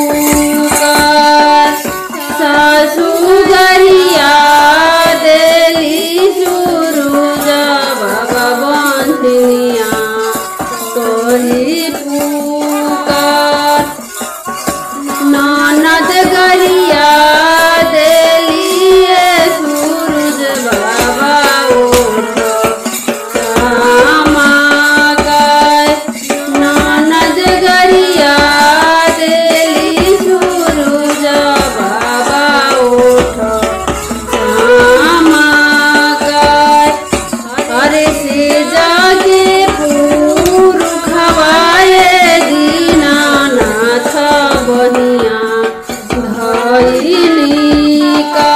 पुकार सासू गरिया देली सूरज बाबा बंसिनिया कही पुकार ननद गरिया देली सूरज बाबा उठ श्यामा गाय ननद गरिया देली सूरज बाबा उठ श्यामा गाय अरे से जागे पुरखवाए दीनानाथ बनिया धइली का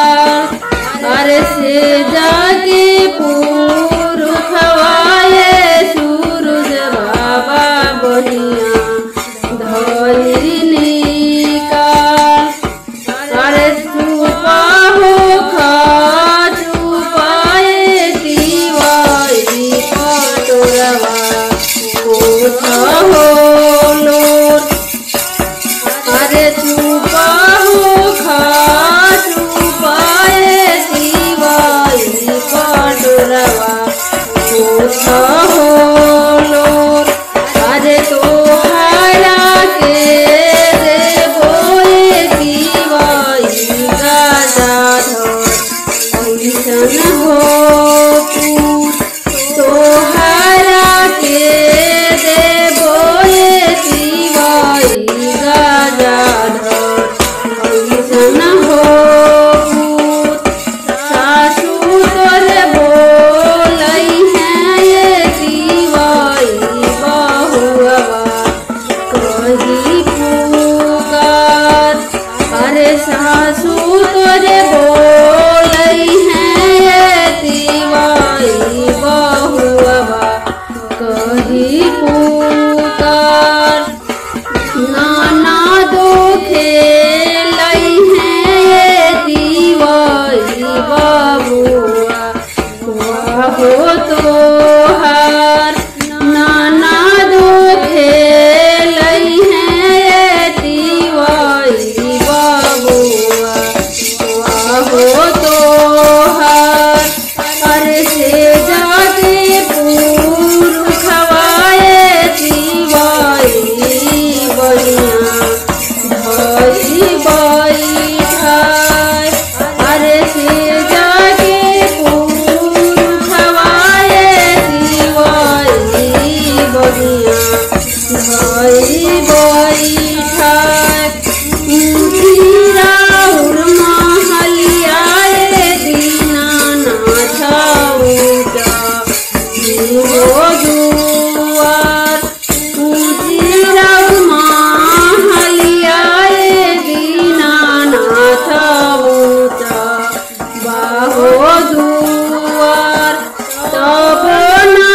अरे से जागे पुरखवाए सूरज बाबा बनिया धइली का अरे चुपा हो खा चुपाए दिवाई पटोरवा कोठा हो लोट अरे चुपा हो खा चुपाए दिवाई पटोरवा कोठा हो लोट अरे तोहरा के देबोए दिवाई गदाधर ऐसन हो तोहरा के देबोए दिवाई गदाधर ऐसन हो सासू तोरे बोलई हैं ये दिवाई बहुआ कही पुकार अरे सासू तोरे बोलई हैं ये दिवाई बहुआ कही पुकार नाना दो खेलई हैं ये दिवाई बबुआ हो तोहार नाना दो खेलई हैं ये दिवाई बबुआ हो तोहार अरे से जागे पुरखवाए दिवाई बनिया धई बैठाय अरे से जागे पुरखवाए दिवाई बनिया धई बैठाय राहुल महलियाए दीनानाथ उजा हो दुआर राहुल महलियाए दीनानाथ उजा बाहो दुआर तब ना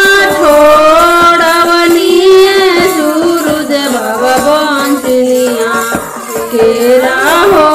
छोड़वनिए सूरज बाबा बंसिनिया केरा हो